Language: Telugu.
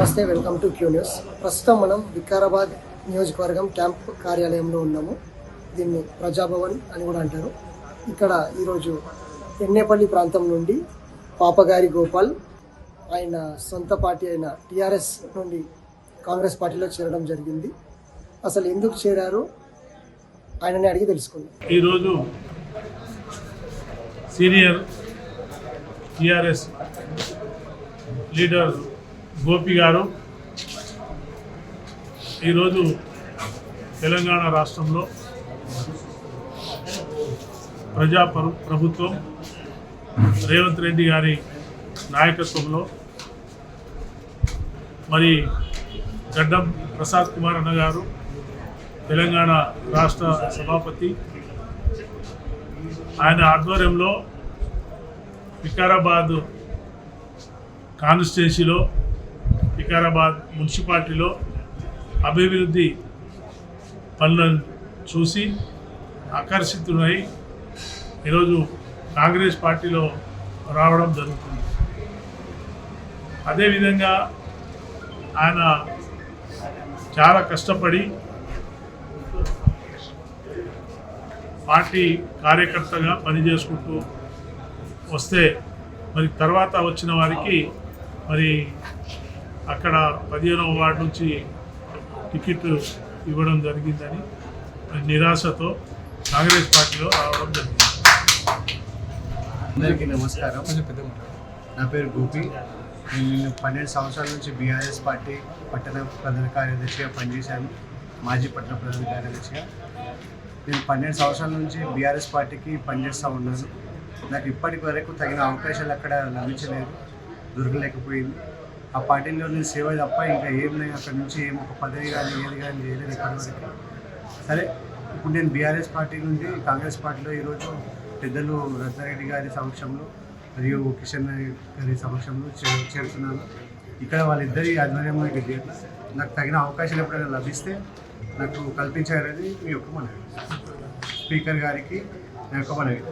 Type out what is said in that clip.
నమస్తే, వెల్కమ్ టు క్యూ న్యూస్. ప్రస్తుతం మనం వికారాబాద్ నియోజకవర్గం క్యాంప్ కార్యాలయంలో ఉన్నాము. దీన్ని ప్రజాభవన్ అని కూడా అంటారు. ఇక్కడ ఈరోజు ఎన్నేపల్లి ప్రాంతం నుండి పాపగారి గోపాల్ ఆయన సొంత పార్టీ అయిన టీఆర్ఎస్ నుండి కాంగ్రెస్ పార్టీలో చేరడం జరిగింది. అసలు ఎందుకు చేరారు ఆయనని అడిగి తెలుసుకుందాం. ఈరోజు సీనియర్ టీఆర్ఎస్ లీడర్ గోపి గారు ఈరోజు తెలంగాణ రాష్ట్రంలో ప్రభుత్వం రేవంత్ రెడ్డి గారి నాయకత్వంలో మరి గడ్డం ప్రసాద్ కుమార్ అన్న గారు తెలంగాణ రాష్ట్ర సభాపతి ఆయన ఆధ్వర్యంలో వికారాబాద్ కాన్స్టిట్యున్సీలో వికారాబాద్ మున్సిపాలిటీలో అభివృద్ధి పనులను చూసి ఆకర్షితులై ఈరోజు కాంగ్రెస్ పార్టీలో రావడం జరుగుతుంది. అదేవిధంగా ఆయన చాలా కష్టపడి పార్టీ కార్యకర్తగా పనిచేసుకుంటూ వస్తే మరి తర్వాత వచ్చిన వారికి మరి అక్కడ 15వ వార్డు నుంచి టికెట్ ఇవ్వడం జరిగిందని నిరాశతో కాంగ్రెస్ పార్టీలో రావడం జరిగింది. అందరికీ నమస్కారం. నా పేరు గోపి. నేను 12 సంవత్సరాల నుంచి బీఆర్ఎస్ పార్టీ పట్టణ ప్రధాన కార్యదర్శిగా పనిచేశాను. మాజీ పట్టణ ప్రధాన కార్యదర్శిగా నేను 12 సంవత్సరాల నుంచి బీఆర్ఎస్ పార్టీకి పనిచేస్తూ ఉన్నాను. నాకు ఇప్పటి వరకు తగిన అవకాశాలు అక్కడ లభించలేదు, దొరకలేకపోయింది. ఆ పార్టీలో నేను సేవ తప్ప ఇంకా ఏం లేదు. అక్కడ నుంచి ఏం ఒక పదవి కానీ ఏది కానీ చేయలేదు ఇప్పటివరకు. సరే, ఇప్పుడు నేను బీఆర్ఎస్ పార్టీ నుండి కాంగ్రెస్ పార్టీలో ఈరోజు పెద్దలు రత్నారెడ్డి గారి సమక్షంలో మరియు కిషన్ గారి సమక్షంలో చేరుతున్నాను. ఇక్కడ వాళ్ళిద్దరి ఆధ్వర్యంలో నాకు తగిన అవకాశాలు ఎప్పుడైనా లభిస్తే నాకు కల్పించారని మీ యొక్క మనవి. స్పీకర్ గారికి నా యొక్క మనవి.